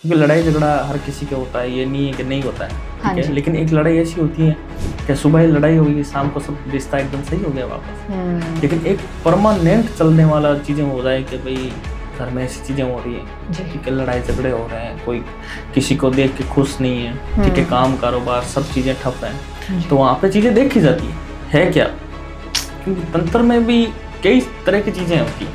क्योंकि लड़ाई झगड़ा हर किसी का होता है, ये नहीं है कि नहीं होता है, हाँ ठीक है। जी। लेकिन एक लड़ाई ऐसी होती है कि सुबह ही लड़ाई होगी, शाम को सब रिश्ता एकदम सही हो गया वापस। लेकिन एक परमानेंट चलने वाला चीज़ें हो जाए कि भाई घर में ऐसी चीज़ें हो रही है, ठीक है, लड़ाई झगड़े हो रहे हैं, कोई किसी को देख के खुश नहीं है, ठीक है, काम कारोबार सब चीज़ें ठप हैं, तो वहाँ पे चीज़ें देखी जाती है क्या? क्योंकि तंत्र में भी कई तरह की चीज़ें होती हैं।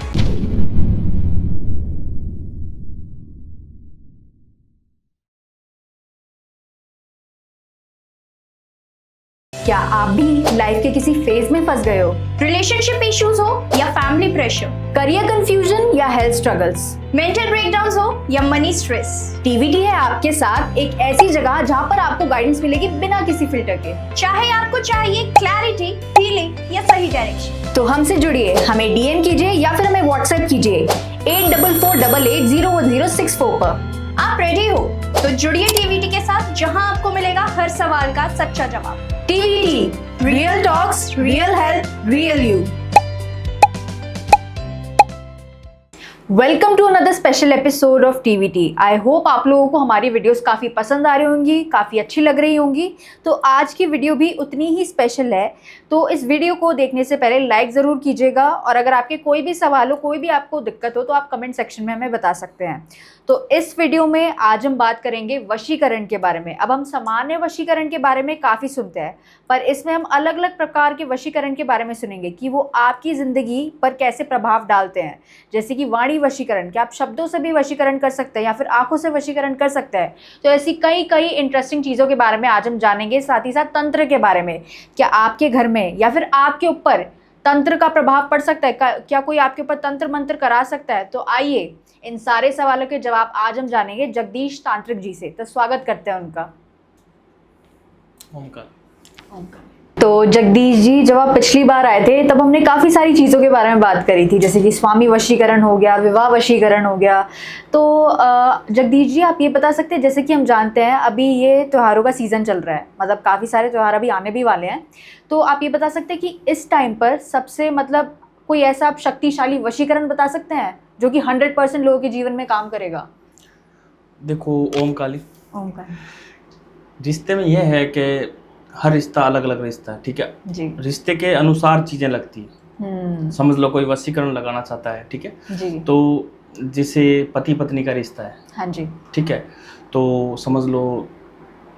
क्या आप भी लाइफ के किसी फेज में फंस गए हो? रिलेशनशिप इश्यूज हो या फैमिली प्रेशर, करियर कंफ्यूजन या हेल्थ स्ट्रगल्स, मेंटल ब्रेकडाउन्स हो या मनी स्ट्रेस, टीवीटी है आपके साथ एक ऐसी जगह जहां पर आपको गाइडेंस मिलेगी बिना किसी फिल्टर के। चाहे आपको चाहिए क्लैरिटी, हीलिंग या सही डायरेक्शन, तो हमसे जुड़िए, हमें डीएम कीजिए या फिर हमें व्हाट्सएप कीजिए 8448801064 पर। आप रेडी हो तो जुड़िए टीवीटी के साथ, जहां आपको मिलेगा हर सवाल का सच्चा जवाब। TVT, real talks, real health, real you. Welcome to another special episode of TVT. I hope आप लोगों को हमारी वीडियोस काफ़ी पसंद आ रही होंगी, काफ़ी अच्छी लग रही होंगी। तो आज की वीडियो भी उतनी ही स्पेशल है। तो इस वीडियो को देखने से पहले लाइक ज़रूर कीजिएगा, और अगर आपके कोई भी सवाल हो, कोई भी आपको दिक्कत हो, तो आप कमेंट सेक्शन में हमें बता सकते हैं। तो इस वीडियो में आज हम बात करेंगे वशीकरण के बारे में। अब हम सामान्य वशीकरण के बारे में काफ़ी सुनते हैं, पर इसमें हम अलग अलग प्रकार के वशीकरण के बारे में सुनेंगे कि वो आपकी ज़िंदगी पर कैसे प्रभाव डालते हैं। जैसे कि वाणी वशीकरण, क्या आप शब्दों से भी वशीकरण कर सकते हैं या फिर आंखों से वशीकरण कर सकते हैं। तो ऐसी कई कई इंटरेस्टिंग चीज़ों के बारे में आज हम जानेंगे। साथ ही साथ तंत्र के बारे में, क्या आपके घर में या फिर आपके ऊपर तंत्र का प्रभाव पड़ सकता है, क्या कोई आपके ऊपर तंत्र मंत्र करा सकता है। तो आइए इन सारे सवालों के जवाब आज हम जानेंगे जगदीश तांत्रिक जी से। तो स्वागत करते हैं उनका। तो जगदीश जी, जब आप पिछली बार आए थे तब हमने काफ़ी सारी चीज़ों के बारे में बात करी थी, जैसे कि स्वामी वशीकरण हो गया, विवाह वशीकरण हो गया। तो जगदीश जी, आप ये बता सकते हैं, जैसे कि हम जानते हैं अभी ये त्योहारों का सीज़न चल रहा है, मतलब काफ़ी सारे त्यौहार अभी आने भी वाले हैं। तो आप ये बता सकते हैं कि इस टाइम पर सबसे मतलब कोई ऐसा आप शक्तिशाली वशीकरण बता सकते हैं जो कि 100% लोगों के जीवन में काम करेगा? देखो, ओम काली ओमकार रिश्ते में यह है कि हर रिश्ता अलग अलग रिश्ता है, ठीक है जी। रिश्ते के अनुसार चीज़ें लगती है। समझ लो कोई वशीकरण लगाना चाहता है, ठीक है जी। तो जैसे पति पत्नी का रिश्ता है, हाँ जी। ठीक है, तो समझ लो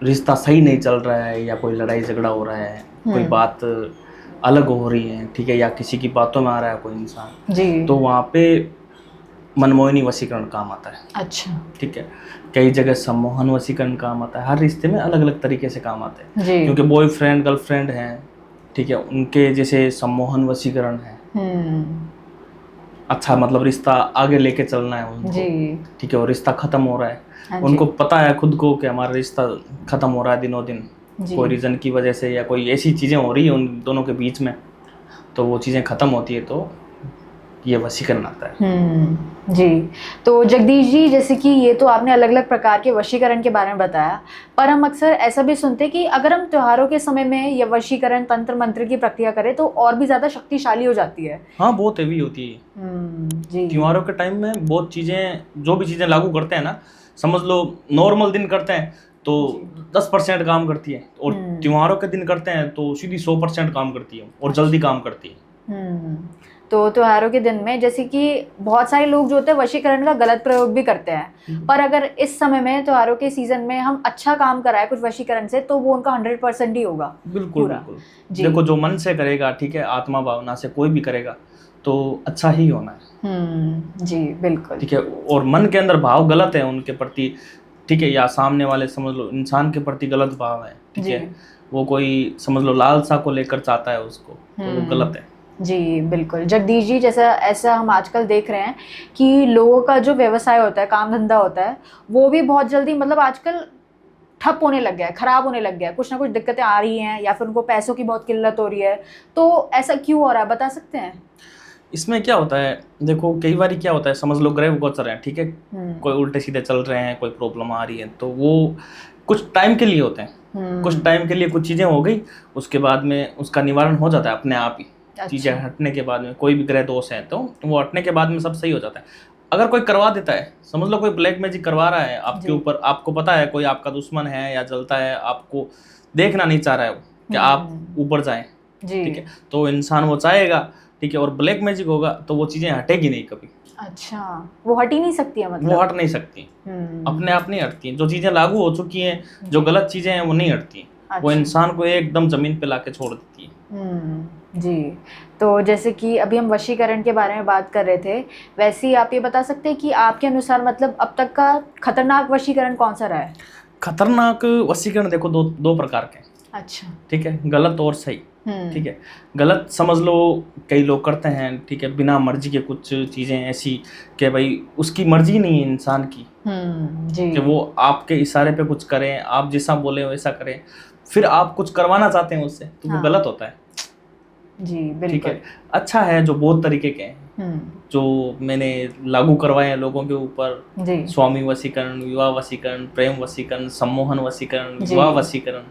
रिश्ता सही नहीं चल रहा है, या कोई लड़ाई झगड़ा हो रहा है, कोई बात अलग हो रही है, ठीक है, या किसी की बातों में आ रहा है कोई इंसान जी। तो वहाँ पे मनमोहिनी वशीकरण काम आता है। अच्छा। ठीक है, कई जगह सम्मोहन वशीकरण काम आता है। हर रिश्ते में अलग अलग तरीके से काम आते हैं जी। क्योंकि बॉयफ्रेंड गर्लफ्रेंड हैं, ठीक है, उनके जैसे सम्मोहन वशीकरण है। अच्छा, मतलब रिश्ता आगे लेके चलना है उनको, ठीक है, और रिश्ता खत्म हो रहा है। हाँ उनको पता है खुद को कि हमारा रिश्ता खत्म हो रहा है दिनों दिन, कोई रीज़न की वजह से या कोई ऐसी चीज़ें हो रही है उन दोनों के बीच में, तो वो चीज़ें ख़त्म होती है, तो ये वशीकरण आता है। जी। तो जगदीश जी, जैसे कि ये तो आपने अलग अलग प्रकार के वशीकरण के बारे में बताया, पर हम अक्सर ऐसा भी सुनते हैं कि अगर हम त्योहारों के समय में ये वशीकरण तंत्र मंत्र की प्रक्रिया करें तो और भी ज़्यादा शक्तिशाली हो जाती है। हाँ, बहुत हेवी होती है। जी। त्योहारों के टाइम में बहुत चीज़ें, जो भी चीज़ें लागू करते हैं ना, समझ लो नॉर्मल दिन करते हैं तो 10% काम करती है, और त्योहारों के दिन करते हैं तो सीधी 100% काम करती है और जल्दी काम करती है। तो त्योहारों के दिन में जैसे कि बहुत सारे लोग जो होते हैं वशीकरण का गलत प्रयोग भी करते हैं, पर अगर इस समय में त्योहारों के सीजन में हम अच्छा काम कराए कुछ वशीकरण से तो वो उनका 100% ही होगा। बिल्कुल बिल्कुल। देखो, जो मन से करेगा, ठीक है, आत्मा भावना से कोई भी करेगा तो अच्छा ही होना है। जी बिल्कुल। ठीक है, और मन के अंदर भाव गलत है उनके प्रति, ठीक है, या सामने वाले समझ लो इंसान के प्रति गलत भाव है, ठीक है, वो कोई समझ लो लालसा को लेकर चाहता है उसको, तो वो गलत है। जी बिल्कुल। जगदीश जी, जैसा ऐसा हम आजकल देख रहे हैं कि लोगों का जो व्यवसाय होता है, काम धंधा होता है, वो भी बहुत जल्दी मतलब आजकल ठप होने लग गया है, ख़राब होने लग गया है। कुछ ना कुछ दिक्कतें आ रही हैं या फिर उनको पैसों की बहुत किल्लत हो रही है। तो ऐसा क्यों हो रहा है, बता सकते हैं? इसमें क्या होता है, देखो कई बार क्या होता है, समझ लो ग्रह गोचर हैं, ठीक है, कोई उल्टे सीधे चल रहे हैं, कोई प्रॉब्लम आ रही है, तो वो कुछ टाइम के लिए होते हैं। कुछ टाइम के लिए कुछ चीज़ें हो गई, उसके बाद में उसका निवारण हो जाता है अपने आप ही। चीज़ें हटने के बाद में, कोई भी ग्रह दोष है तो वो हटने के बाद में सब सही हो जाता है। अगर कोई करवा देता है, समझ लो कोई ब्लैक मैजिक करवा रहा है आपके जी। ऊपर, आपको पता है कोई आपका दुश्मन है या जलता है, आपको देखना नहीं चाह रहा है वो कि आप ऊपर जाएं, जी। ठीक है, तो इंसान वो चाहेगा, ठीक है, और ब्लैक मैजिक होगा तो वो चीजें हटेगी नहीं कभी। अच्छा, वो हट ही नहीं सकती है मतलब? वो हट नहीं सकती, अपने आप नहीं हटती। जो चीजें लागू हो चुकी हैं, जो गलत चीजें हैं, वो नहीं हटती। वो अच्छा। इंसान को एकदम जमीन पे लाके छोड़ देती है। जी। तो जैसे कि अभी हम वशीकरण के बारे में बात कर रहे थे, वैसे ही आप ये बता सकते हैं कि आपके अनुसार मतलब अब तक का खतरनाक वशीकरण कौन सा रहा है? खतरनाक वशीकरण देखो दो प्रकार के। अच्छा। ठीक है, गलत और सही। ठीक है, गलत समझ लो कई लोग करते हैं, ठीक है, बिना मर्जी के कुछ चीजें ऐसी कि भाई उसकी मर्जी नहीं है इंसान की, जी। कि वो आपके इशारे पे कुछ करें, आप जैसा बोले वैसा करें, फिर आप कुछ करवाना चाहते हैं उससे, तो वो गलत होता है। जी बिल्कुल। ठीक है, अच्छा है जो बहुत तरीके के हैं जो मैंने लागू करवाए हैं लोगों के ऊपर, स्वामी वशीकरण, विवाह वशीकरण, प्रेम वशीकरण, सम्मोहन वशीकरण, विवाह वशीकरण,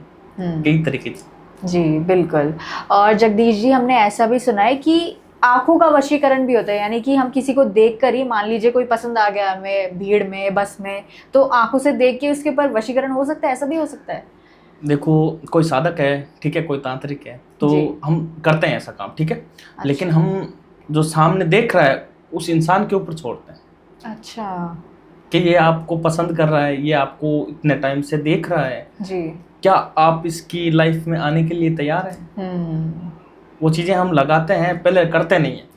कई तरीके के। जी बिल्कुल। और जगदीश जी, हमने ऐसा भी सुना है कि आंखों का वशीकरण भी होता है, यानी कि हम किसी को देखकर ही, मान लीजिए कोई पसंद आ गया हमें भीड़ में, बस में, तो आंखों से देख के उसके ऊपर वशीकरण हो सकता है, ऐसा भी हो सकता है? देखो, कोई साधक है, ठीक है, कोई तांत्रिक है, तो हम करते हैं ऐसा काम, ठीक है। अच्छा। लेकिन हम जो सामने देख रहा है उस इंसान के ऊपर छोड़ते हैं। अच्छा। कि ये आपको पसंद कर रहा है, ये आपको इतने टाइम से देख रहा है जी, क्या आप इसकी लाइफ में आने के लिए तैयार हैं? वो चीज़ें हम लगाते हैं, पहले करते नहीं हैं।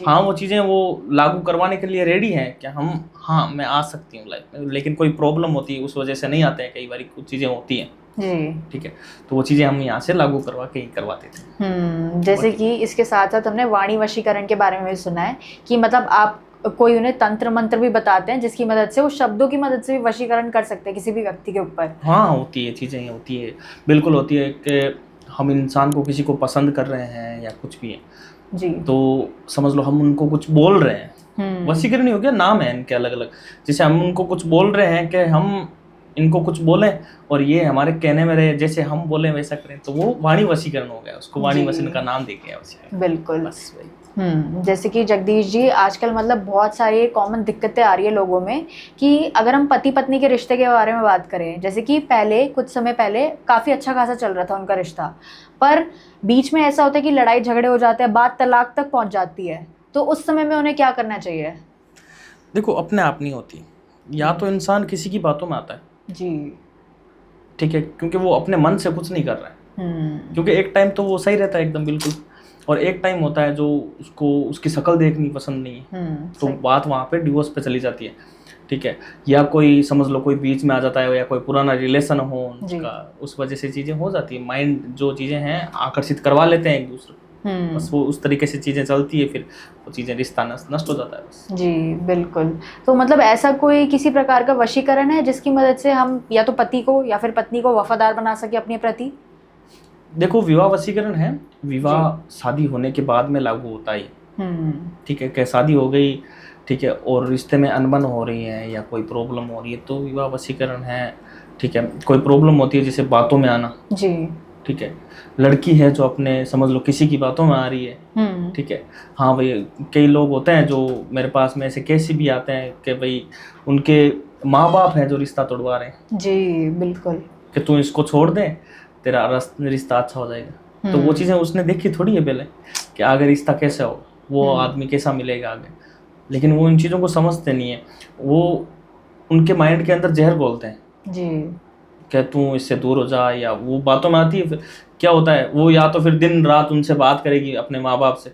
हाँ, वो चीज़ें वो लागू करवाने के लिए रेडी हैं कि हम, हाँ मैं आ सकती हूँ लाइफ में, लेकिन कोई प्रॉब्लम होती है उस वजह से नहीं आते हैं, कई बार कुछ चीज़ें होती हैं जी, ठीक है, तो वो चीज़ें हम यहाँ से लागू करवा के ही करवाते थे। जैसे कि इसके साथ साथ हमने वाणी वशीकरण के बारे में भी सुना है कि मतलब आप कोई उन्हें तंत्र मंत्र भी बताते हैं जिसकी मदद से वो शब्दों की मदद से भी वशीकरण कर सकते हैं किसी भी व्यक्ति के ऊपर। हाँ, होती है, चीज़ें होती है, बिल्कुल होती है कि हम इंसान को किसी को पसंद कर रहे हैं या कुछ भी है जी, तो समझ लो हम उनको कुछ बोल रहे हैं, वशीकरण हो गया, नाम है इनके अलग अलग, जैसे हम उनको कुछ बोल रहे हैं कि हम इनको कुछ बोलें और ये हमारे कहने में रहे, जैसे हम बोलें वैसा करें, तो वो वाणी वशीकरण हो गया, उसको वाणी वशीकरण का नाम दे गया वशीकरण। बिल्कुल, बस वही। जैसे कि जगदीश जी, आजकल मतलब बहुत सारी कॉमन दिक्कतें आ रही है लोगों में कि अगर हम पति पत्नी के रिश्ते के बारे में बात करें, जैसे कि पहले कुछ समय पहले काफ़ी अच्छा खासा चल रहा था उनका रिश्ता, पर बीच में ऐसा होता है कि लड़ाई झगड़े हो जाते हैं, बात तलाक तक पहुंच जाती है, तो उस समय में उन्हें क्या करना चाहिए? देखो, अपने आप नहीं होती, या तो इंसान किसी की बातों में आता है जी, ठीक है, क्योंकि वो अपने मन से कुछ नहीं कर रहा है, क्योंकि एक टाइम तो वो सही रहता है एकदम बिल्कुल, और एक टाइम होता है जो उसको उसकी शक्ल देखनी पसंद नहीं है, तो बात वहाँ पे डिवोर्स पे चली जाती है, ठीक है, या कोई समझ लो कोई बीच में आ जाता है, या कोई पुराना रिलेशन हो उनका, उस वजह से चीज़ें हो जाती है, माइंड जो चीज़ें हैं आकर्षित करवा लेते हैं एक दूसरे, बस वो उस तरीके से चीज़ें चलती है, फिर वो चीज़ें, रिश्ता नष्ट हो जाता है बस। जी बिल्कुल। तो मतलब ऐसा कोई किसी प्रकार का वशीकरण है जिसकी मदद से हम या तो पति को या फिर पत्नी को वफादार बना सके अपने प्रति? देखो, विवाह वशीकरण है, विवाह शादी होने के बाद में लागू होता है, ठीक है, क्या शादी हो गई, ठीक है, और रिश्ते में अनबन हो रही है या कोई प्रॉब्लम हो रही है तो विवाह वशीकरण है, ठीक है। कोई प्रॉब्लम होती है जैसे बातों में आना, जी, ठीक है, लड़की है जो अपने समझ लो किसी की बातों में आ रही है, ठीक है, हाँ भाई, कई लोग होते हैं जो मेरे पास में ऐसे केस भी आते हैं कि भाई उनके माँ बाप हैं जो रिश्ता तोड़वा रहे हैं, जी बिल्कुल, कि तू इसको छोड़ दे, तेरा रिश्ता अच्छा हो जाएगा, तो वो चीज़ें उसने देखी थोड़ी है पहले कि आगे रिश्ता कैसे हो, वो आदमी कैसा मिलेगा आगे, लेकिन वो इन चीज़ों को समझते नहीं है, वो उनके माइंड के अंदर जहर बोलते हैं जी, क्या तू इससे दूर हो जा, या वो बातों में आती है, फिर क्या होता है वो या तो फिर दिन रात उनसे बात करेगी अपने माँ बाप से,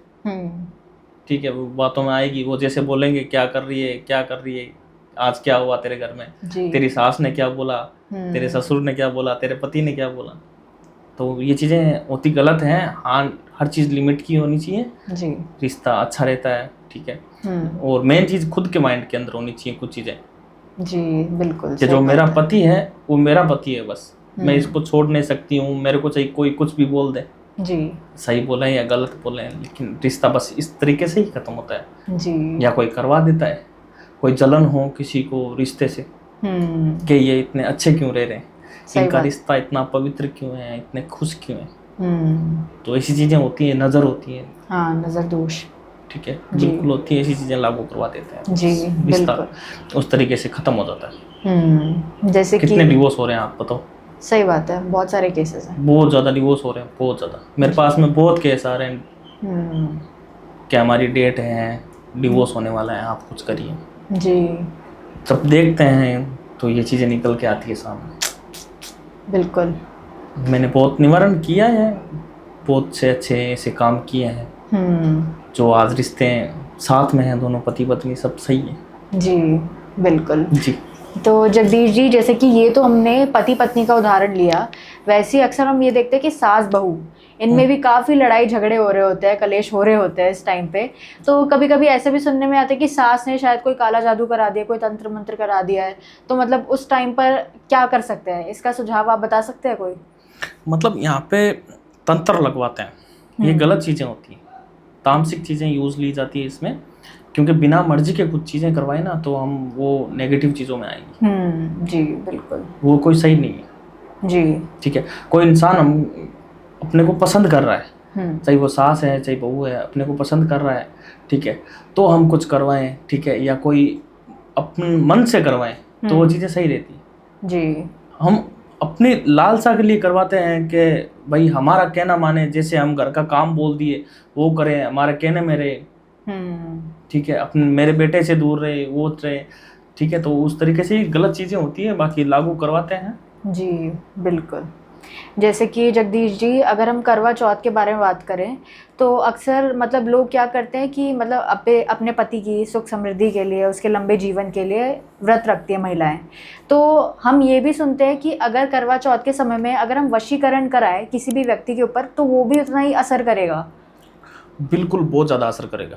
ठीक है, वो बातों में आएगी, वो जैसे बोलेंगे क्या कर रही है, क्या कर रही है, आज क्या हुआ तेरे घर में, तेरी सास ने क्या बोला, तेरे ससुर ने क्या बोला, तेरे पति ने क्या बोला, तो ये चीज़ें होती गलत हैं। हाँ, हर चीज़ लिमिट की होनी चाहिए जी, रिश्ता अच्छा रहता है, ठीक है, और मेन चीज़ खुद के माइंड के अंदर होनी चाहिए कुछ चीज़ें जी बिल्कुल, कि जो मेरा पति है वो मेरा पति है, बस मैं इसको छोड़ नहीं सकती हूँ, मेरे को चाहिए कोई कुछ भी बोल दे जी, सही बोले या गलत बोले, लेकिन रिश्ता बस इस तरीके से ही खत्म होता है जी, या कोई करवा देता है, कोई जलन हो किसी को रिश्ते से कि ये इतने अच्छे क्यों रह रहे हैं, इनका रिश्ता इतना पवित्र क्यों है, इतने खुश क्यों है, तो ऐसी चीजें होती है, नजर होती है, हाँ, नजर दोष, ठीक है, बिल्कुल होती है, ऐसी चीजें लागू करवा देते हैं जी, रिश्ता बिल्कुल उस तरीके से खत्म हो जाता है। जैसे कि कितने डिवोर्स हो रहे हैं आप बताओ? सही बात है, बहुत सारे केसेस हैं। बहुत ज्यादा डिवोर्स हो रहे हैं, बहुत ज्यादा। मेरे पास में बहुत केस आ रहे हैं कि हमारी डेट है, डिवोर्स होने वाला है, आप कुछ करिए जी। जब देखते हैं तो ये चीजें निकल के आती है सामने। बिल्कुल मैंने बहुत निवारण किया है, बहुत से अच्छे ऐसे काम किए हैं जो आज रिश्ते साथ में हैं, दोनों पति पत्नी सब सही है। जी बिल्कुल जी। तो जगदीश जी, जैसे कि ये तो हमने पति पत्नी का उदाहरण लिया, वैसे ही अक्सर हम ये देखते हैं कि सास बहू, इनमें भी काफ़ी लड़ाई झगड़े हो रहे होते हैं, कलेश हो रहे होते हैं इस टाइम पे। तो कभी कभी ऐसे भी सुनने में आता है कि सास ने शायद कोई काला जादू करा दिया, कोई तंत्र मंत्र करा दिया है, तो मतलब उस टाइम पर क्या कर सकते हैं? इसका सुझाव आप बता सकते हैं कोई? मतलब यहाँ पे तंत्र लगवाते हैं, ये गलत चीज़ें होती हैं, तामसिक चीज़ें यूज़ ली जाती है इसमें, क्योंकि बिना मर्जी के कुछ चीज़ें करवाए ना तो हम वो नेगेटिव चीज़ों में आएंगी। जी बिल्कुल। वो कोई सही नहीं है जी। ठीक है। कोई इंसान हम अपने को पसंद कर रहा है, चाहे वो सास है चाहे बहू है, अपने को पसंद कर रहा है, ठीक है, तो हम कुछ करवाएं, ठीक है, या कोई अपने मन से करवाएं तो वो चीज़ें सही रहती हैं। जी। हम अपनी लालसा के लिए करवाते हैं कि भाई हमारा कहना माने, जैसे हम घर का काम बोल दिए वो करें, हमारे कहने में रहे, ठीक है, अपने मेरे बेटे से दूर रहे, वो रहे, ठीक है, तो उस तरीके से ही गलत चीज़ें होती हैं, बाकी लागू करवाते हैं। जी बिल्कुल। जैसे कि जगदीश जी, अगर हम करवा चौथ के बारे में बात करें तो अक्सर मतलब लोग क्या करते हैं कि मतलब अपने पति की सुख समृद्धि के लिए, उसके लंबे जीवन के लिए व्रत रखती है महिलाएं। तो हम ये भी सुनते हैं कि अगर करवा चौथ के समय में अगर हम वशीकरण कराएं किसी भी व्यक्ति के ऊपर तो वो भी उतना ही असर करेगा। बिल्कुल, बहुत ज़्यादा असर करेगा।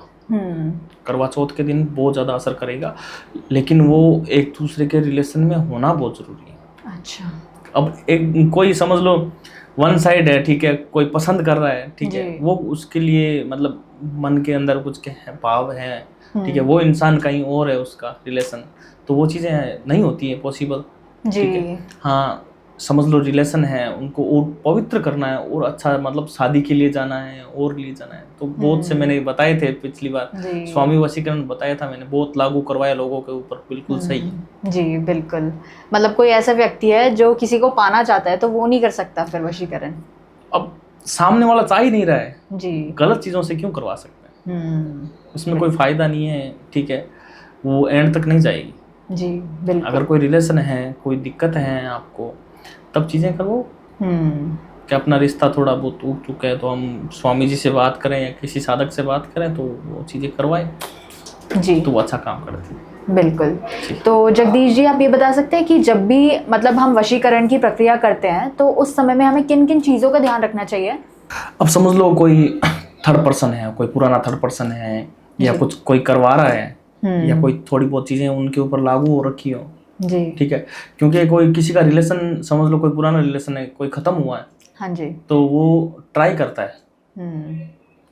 करवा चौथ के दिन बहुत ज़्यादा असर करेगा, लेकिन वो एक दूसरे के रिलेशन में होना बहुत ज़रूरी है। अच्छा। अब एक कोई समझ लो वन साइड है, ठीक है, कोई पसंद कर रहा है, ठीक है, वो उसके लिए मतलब मन के अंदर कुछ के है, भाव है, ठीक है, वो इंसान कहीं और है उसका रिलेशन, तो वो चीज़ें नहीं होती है पॉसिबल। ठीक है, हाँ, समझ लो रिलेशन है, उनको और पवित्र करना है और अच्छा मतलब शादी के लिए जाना है और ले जाना है, तो बहुत से मैंने बताए थे पिछली बार, स्वामी वशीकरण बताया था मैंने, बहुत लागू करवाया लोगों के ऊपर, बिल्कुल सही है। जी बिल्कुल। मतलब कोई ऐसा व्यक्ति है जो किसी को पाना चाहता है तो वो नहीं कर सकता फिर वशीकरण? अब सामने वाला चाह ही नहीं रहा है जी, गलत चीज़ों से क्यों करवा सकते हैं? उसमें कोई फायदा नहीं है, ठीक है, वो एंड तक नहीं जाएगी। जी बिल्कुल। अगर कोई रिलेशन है, कोई दिक्कत है आपको, तब चीज़ें करो। कि अपना रिश्ता थोड़ा बहुत टूट चुका है तो हम स्वामी जी से बात करें या किसी साधक से बात करें तो वो चीज़ें करवाएं जी, तो वो अच्छा काम करते हैं। बिल्कुल। तो जगदीश जी, आप ये बता सकते हैं कि जब भी मतलब हम वशीकरण की प्रक्रिया करते हैं तो उस समय में हमें किन किन चीज़ों का ध्यान रखना चाहिए? अब समझ लो कोई थर्ड पर्सन है, कोई पुराना थर्ड पर्सन है, या कुछ कोई करवा रहा है, या कोई थोड़ी बहुत चीज़ें उनके ऊपर लागू हो रखी हो जी, ठीक है, क्योंकि कोई किसी का रिलेशन, समझ लो कोई पुराना रिलेशन है, कोई ख़त्म हुआ है, हाँ जी, तो वो ट्राई करता है,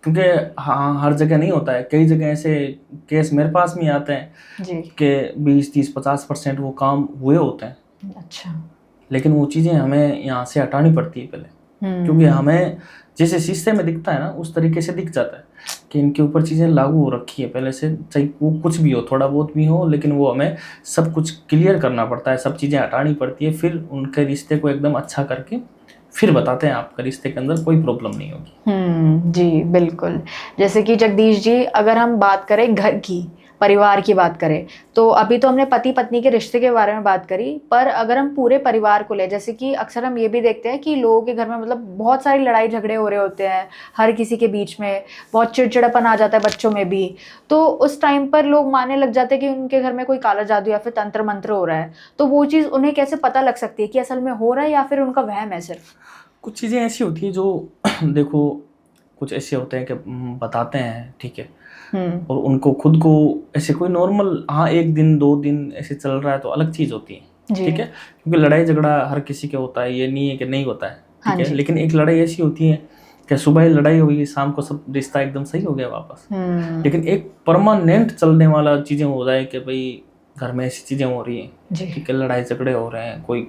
क्योंकि हाँ हर जगह नहीं होता है, कई जगह ऐसे केस मेरे पास में आते हैं जी कि 20-30-50% वो काम हुए होते हैं। अच्छा। लेकिन वो चीज़ें हमें यहाँ से हटानी पड़ती है पहले, क्योंकि हमें जैसे शीशे में दिखता है ना उस तरीके से दिख जाता है कि इनके ऊपर चीज़ें लागू हो रखी है पहले से, चाहे वो कुछ भी हो, थोड़ा बहुत भी हो, लेकिन वो हमें सब कुछ क्लियर करना पड़ता है, सब चीज़ें हटानी पड़ती है, फिर उनके रिश्ते को एकदम अच्छा करके फिर बताते हैं आपका रिश्ते के अंदर कोई प्रॉब्लम नहीं होगी। जी बिल्कुल। जैसे कि जगदीश जी, अगर हम बात करें घर की, परिवार की बात करें, तो अभी तो हमने पति पत्नी के रिश्ते के बारे में बात करी, पर अगर हम पूरे परिवार को ले, जैसे कि अक्सर हम ये भी देखते हैं कि लोगों के घर में मतलब बहुत सारी लड़ाई झगड़े हो रहे होते हैं, हर किसी के बीच में बहुत चिड़चिड़ापन आ जाता है, बच्चों में भी, तो उस टाइम पर लोग मानने लग जाते हैं कि उनके घर में कोई काला जादू या फिर तंत्र मंत्र हो रहा है, तो वो चीज़ उन्हें कैसे पता लग सकती है कि असल में हो रहा है या फिर उनका वहम है सिर्फ? कुछ चीज़ें ऐसी होती है जो देखो कुछ ऐसे होते हैं कि बताते हैं, ठीक है, और उनको खुद को ऐसे कोई नॉर्मल, हाँ 1 दिन 2 दिन ऐसे चल रहा है तो अलग चीज़ होती है, ठीक है, क्योंकि लड़ाई झगड़ा हर किसी के होता है, ये नहीं है कि नहीं होता है, ठीक है, लेकिन एक लड़ाई ऐसी होती है कि सुबह लड़ाई हुई, शाम को सब रिश्ता एकदम सही हो गया वापस, लेकिन एक परमानेंट चलने वाला चीज़ें हो जाए कि भाई घर में ऐसी चीज़ें हो रही हैं, ठीक है, लड़ाई झगड़े हो रहे हैं, कोई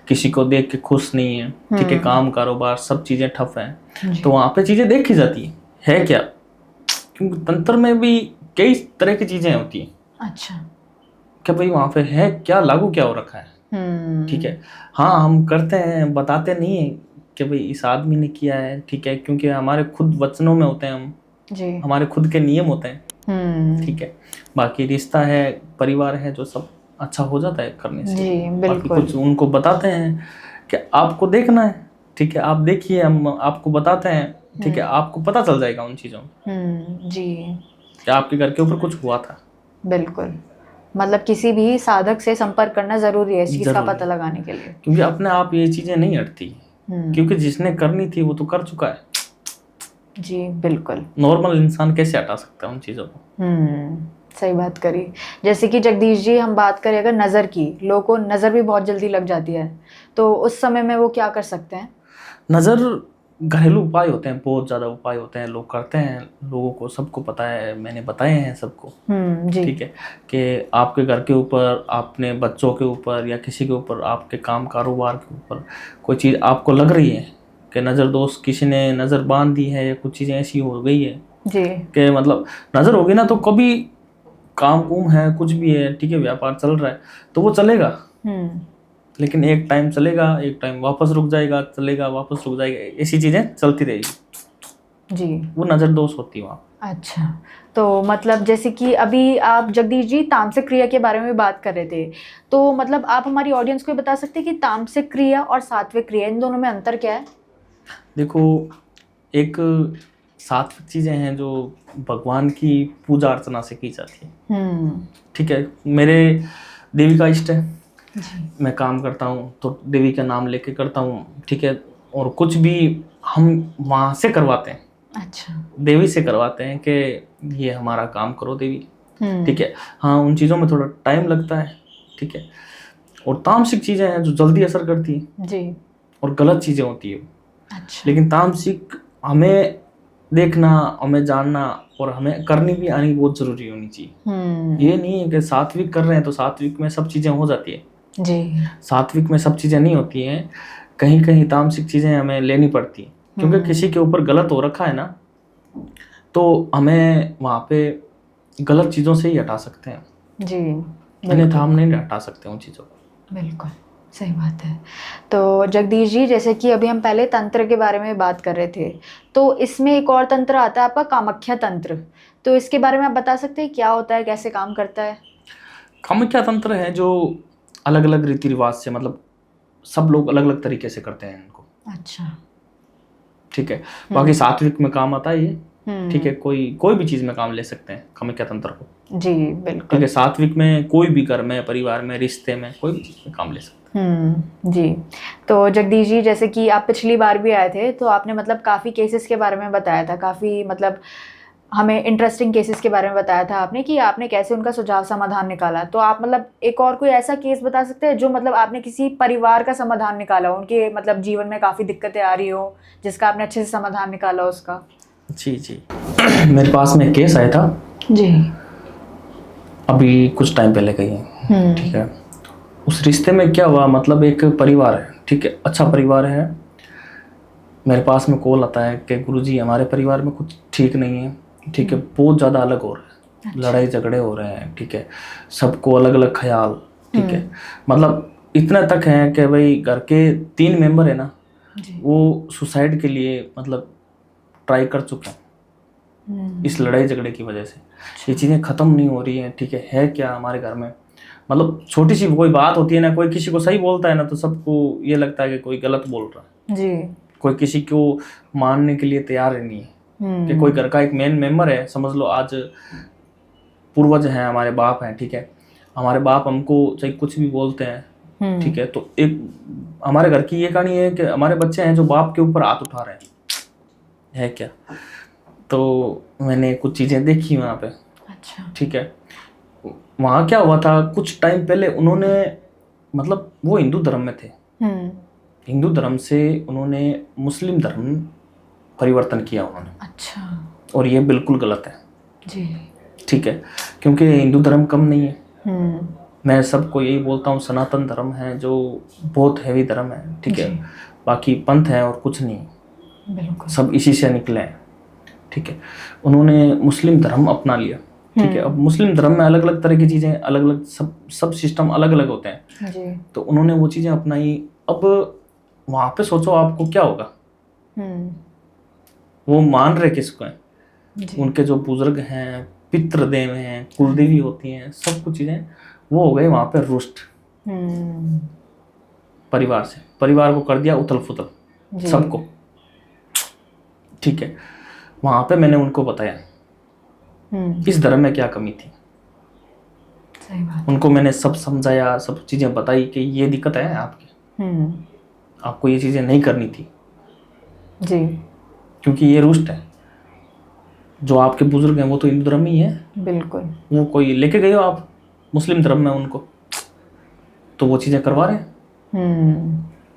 किसी को देख के खुश नहीं है, ठीक है, काम कारोबार सब चीज़ें ठप हैं, तो वहाँ पे चीज़ें देखी जाती है क्या क्योंकि तंत्र में भी कई तरह की चीजें होती हैं। अच्छा। क्या भाई वहाँ पे है क्या, लागू क्या हो रखा है, ठीक है। हाँ हम करते हैं, बताते नहीं है कि भाई इस आदमी ने किया है, ठीक है, क्योंकि हमारे खुद वचनों में होते हैं हम जी। हमारे खुद के नियम होते हैं, ठीक है। बाकी रिश्ता है, परिवार है, जो सब अच्छा हो जाता है करने से। जी बाकी बिल्कुल। कुछ उनको बताते हैं कि आपको देखना है, ठीक है, आप देखिए, हम आपको बताते हैं, ठीक है, आपको पता चल जाएगा उन चीज़ों में जी कि आपके घर के ऊपर कुछ हुआ था। बिल्कुल, मतलब किसी भी साधक से संपर्क करना जरूरी है इस चीज का जरूरी। पता लगाने के लिए। क्योंकि अपने आप ये चीजें नहीं हटती, क्योंकि जिसने करनी थी वो तो कर चुका है। जी बिल्कुल। नॉर्मल इंसान कैसे हटा सकता है उन चीजों को। सही बात करी। जैसे कि जगदीश जी हम बात करें अगर नज़र की, लोगों को नज़र भी बहुत जल्दी लग जाती है, तो उस समय में वो क्या कर सकते हैं? नज़र घरेलू उपाय होते हैं, बहुत ज़्यादा उपाय होते हैं, लोग करते हैं, लोगों को सबको पता है, मैंने बताए हैं सबको, जी। ठीक है, कि आपके घर के ऊपर, अपने बच्चों के ऊपर या किसी के ऊपर, आपके काम कारोबार के ऊपर कोई चीज़ आपको लग रही है कि नज़र दोष किसी ने नज़र बांध दी है या कुछ चीज़ें ऐसी हो गई है जी कि मतलब नज़र होगी ना, तो कभी काम कुम है, कुछ भी है, ठीक है, व्यापार चल रहा है तो वो चलेगा, लेकिन एक टाइम चलेगा, एक टाइम वापस रुक जाएगा, चलेगा वापस रुक जाएगा, ऐसी चीज़ें चलती रहेगी जी। वो नज़र दोष होती है वहाँ। अच्छा, तो मतलब जैसे कि अभी आप जगदीश जी तामसिक क्रिया के बारे में बात कर रहे थे, तो मतलब आप हमारी ऑडियंस को बता सकते हैं कि तामसिक क्रिया और सात्विक क्रिया इन दोनों में अंतर क्या है? देखो, एक सात्विक चीज़ें हैं जो भगवान की पूजा अर्चना से की जाती है, ठीक है, मेरे देवी का इष्ट है जी। मैं काम करता हूँ तो देवी का नाम लेके करता हूँ, ठीक है, और कुछ भी हम वहाँ से करवाते हैं। अच्छा। देवी से करवाते हैं कि ये हमारा काम करो देवी, ठीक है। हाँ उन चीज़ों में थोड़ा टाइम लगता है, ठीक है, और तामसिक चीज़ें हैं जो जल्दी असर करती हैं जी, और गलत चीज़ें होती है। अच्छा। लेकिन तामसिक हमें देखना, हमें जानना और हमें करनी भी आनी बहुत ज़रूरी होनी चाहिए। ये नहीं है कि सात्विक कर रहे हैं तो सात्विक में सब चीज़ें हो जाती है जी, सात्विक में सब चीज़ें नहीं होती हैं, कहीं कहीं तामसिक चीज़ें हमें लेनी पड़ती हैं, क्योंकि किसी के ऊपर गलत हो रखा है ना, तो हमें वहाँ पे गलत चीज़ों से ही हटा सकते हैं जी, अन्यथा हम नहीं हटा सकते उन चीज़ों को। बिल्कुल सही बात है। तो जगदीश जी, जैसे कि अभी हम पहले तंत्र के बारे में बात कर रहे थे, तो इसमें एक और तंत्र आता है आपका कामाख्या तंत्र, तो इसके बारे में आप बता सकते हैं क्या होता है, कैसे काम करता है? कामाख्या तंत्र है जो अलग अलग रीति रिवाज से, मतलब सब लोग अलग अलग तरीके से करते हैं इनको। अच्छा, ठीक है। बाकी सात्विक में काम आता है ये, ठीक है, कोई भी चीज में काम ले सकते हैं कामाख्या तंत्र को जी, बिल्कुल, ठीक है। सात्विक में कोई भी घर में, परिवार में, रिश्ते में, कोई भी चीज में काम ले सकते हैं जी। तो जगदीश जी, जैसे कि आप पिछली बार भी आए थे तो आपने मतलब काफ़ी केसेस के बारे में बताया था, काफ़ी मतलब हमें इंटरेस्टिंग केसेस के बारे में बताया था आपने कि आपने कैसे उनका सुझाव समाधान निकाला। तो आप मतलब एक और कोई ऐसा केस बता सकते हैं जो मतलब आपने किसी परिवार का समाधान निकाला हो, उनके मतलब जीवन में काफ़ी दिक्कतें आ रही हो, जिसका आपने अच्छे से समाधान निकाला उसका? जी जी मेरे पास में केस आया था जी, अभी कुछ टाइम पहले कही है, ठीक है। उस रिश्ते में क्या हुआ, मतलब एक परिवार है, ठीक है, अच्छा परिवार है, मेरे पास में कॉल आता है कि गुरुजी हमारे परिवार में कुछ ठीक नहीं है, ठीक है, बहुत ज़्यादा अलग हो रहा है, अच्छा। लड़ाई झगड़े हो रहे हैं, ठीक है, सबको अलग अलग ख्याल, ठीक है, मतलब इतना तक है कि भाई घर के 3 मेंबर है ना, वो सुसाइड के लिए मतलब ट्राई कर चुके हैं इस लड़ाई झगड़े की वजह से। अच्छा। ये चीज़ें ख़त्म नहीं हो रही हैं, ठीक है क्या हमारे घर में, मतलब छोटी सी कोई बात होती है ना, कोई किसी को सही बोलता है ना तो सबको ये लगता है कि कोई गलत बोल रहा है जी, कोई किसी को मानने के लिए तैयार नहीं है कि कोई घर का एक मेन मेंबर है, समझ लो आज पूर्वज हैं, हमारे बाप हैं, ठीक है, हमारे बाप हमको चाहे कुछ भी बोलते हैं, ठीक है, तो एक हमारे घर की ये कहानी है कि हमारे बच्चे हैं जो बाप के ऊपर हाथ उठा रहे हैं क्या। तो मैंने कुछ चीज़ें देखी वहाँ पे, अच्छा, ठीक है। वहाँ क्या हुआ था, कुछ टाइम पहले उन्होंने, मतलब वो हिंदू धर्म में थे, हिंदू धर्म से उन्होंने मुस्लिम धर्म परिवर्तन किया उन्होंने, अच्छा, और ये बिल्कुल गलत है जी, ठीक है, क्योंकि हिंदू धर्म कम नहीं है, मैं सबको यही बोलता हूँ, सनातन धर्म है जो बहुत हैवी धर्म है, ठीक है, बाकी पंथ है और कुछ नहीं, बिल्कुल सब इसी से निकले हैं, ठीक है। उन्होंने मुस्लिम धर्म अपना लिया, ठीक है। अब मुस्लिम धर्म में अलग अलग तरह की चीज़ें, अलग अलग सब सिस्टम अलग अलग होते हैं जी। तो उन्होंने वो चीज़ें अपनाई। अब वहाँ पे सोचो आपको क्या होगा, वो मान रहे किसको हैं, उनके जो बुजुर्ग हैं, पितृदेव हैं, कुलदेवी होती हैं, सब कुछ चीज़ें वो हो गए वहाँ पे रुष्ट परिवार से। परिवार को कर दिया उथल फुथल सबको, ठीक है। वहाँ पे मैंने उनको बताया इस धर्म में क्या कमी थी। सही बात। उनको मैंने सब समझाया, सब चीज़ें बताई कि ये दिक्कत है आपकी, आपको ये चीज़ें नहीं करनी थी जी, क्योंकि ये रुष्ट है। जो आपके बुजुर्ग हैं वो तो हिंदू धर्म ही है, बिल्कुल। वो कोई लेके गए हो आप मुस्लिम धर्म में उनको, तो वो चीज़ें करवा रहे हैं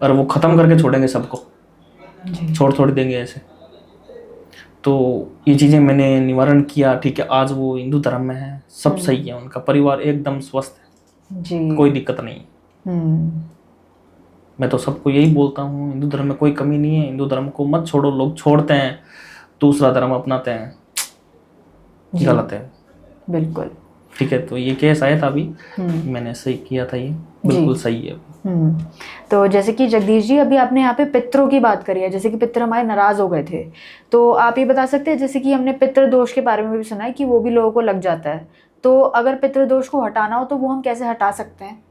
और वो ख़त्म करके छोड़ेंगे सबको, छोड़ देंगे ऐसे। तो ये चीज़ें मैंने निवारण किया, ठीक है। आज वो हिंदू धर्म में है, सब सही है, उनका परिवार एकदम स्वस्थ है जी, कोई दिक्कत नहीं। मैं तो सबको यही बोलता हूँ, हिंदू धर्म में कोई कमी नहीं है, हिंदू धर्म को मत छोड़ो। लोग छोड़ते हैं, दूसरा धर्म अपनाते हैं, गलत है, बिल्कुल, ठीक है। तो ये केस आया था अभी, मैंने सही किया था, ये बिल्कुल सही है। तो जैसे कि जगदीश जी, अभी आपने यहाँ पे पितरों की बात करी है, जैसे कि पितर हमारे नाराज हो गए थे, तो आप ये बता सकते हैं, जैसे कि हमने पितृ दोष के बारे में भी सुना है कि वो भी लोगों को लग जाता है, तो अगर पितृ दोष को हटाना हो तो वो हम कैसे हटा सकते हैं?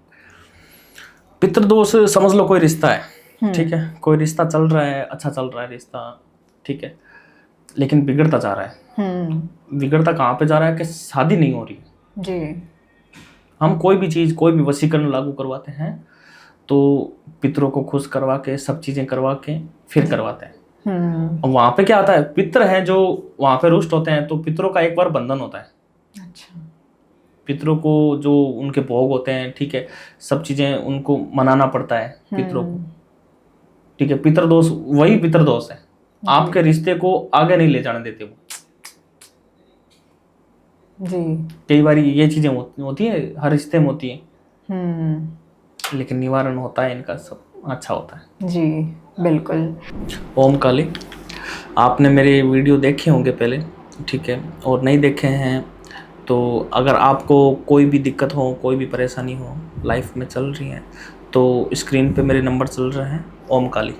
पितृदोष समझ लो कोई रिश्ता है, ठीक है। कोई रिश्ता चल रहा है, अच्छा चल रहा है रिश्ता, ठीक है, लेकिन बिगड़ता जा रहा है। बिगड़ता कहाँ पे जा रहा है कि शादी नहीं हो रही जी। हम कोई भी चीज़, कोई भी वशीकरण लागू करवाते हैं तो पितरों को खुश करवा के, सब चीज़ें करवा के फिर करवाते हैं। अब वहाँ पे क्या आता है, पितर हैं जो वहाँ पे रुष्ट होते हैं, तो पितरों का एक बार बंधन होता है। अच्छा। पितरों को जो उनके भोग होते हैं, ठीक है, सब चीज़ें उनको मनाना पड़ता है पितरों को, ठीक है। पितृदोष वही पितृदोष है, आपके रिश्ते को आगे नहीं ले जाने देते वो जी। कई बार ये चीज़ें होती है, हर रिश्ते में होती है, लेकिन निवारण होता है इनका, सब अच्छा होता है जी, बिल्कुल। ओम काली, आपने मेरे वीडियो देखे होंगे पहले, ठीक है, और नहीं देखे हैं तो अगर आपको कोई भी दिक्कत हो, कोई भी परेशानी हो लाइफ में चल रही है, तो स्क्रीन पे मेरे नंबर चल रहे हैं। ओम काली।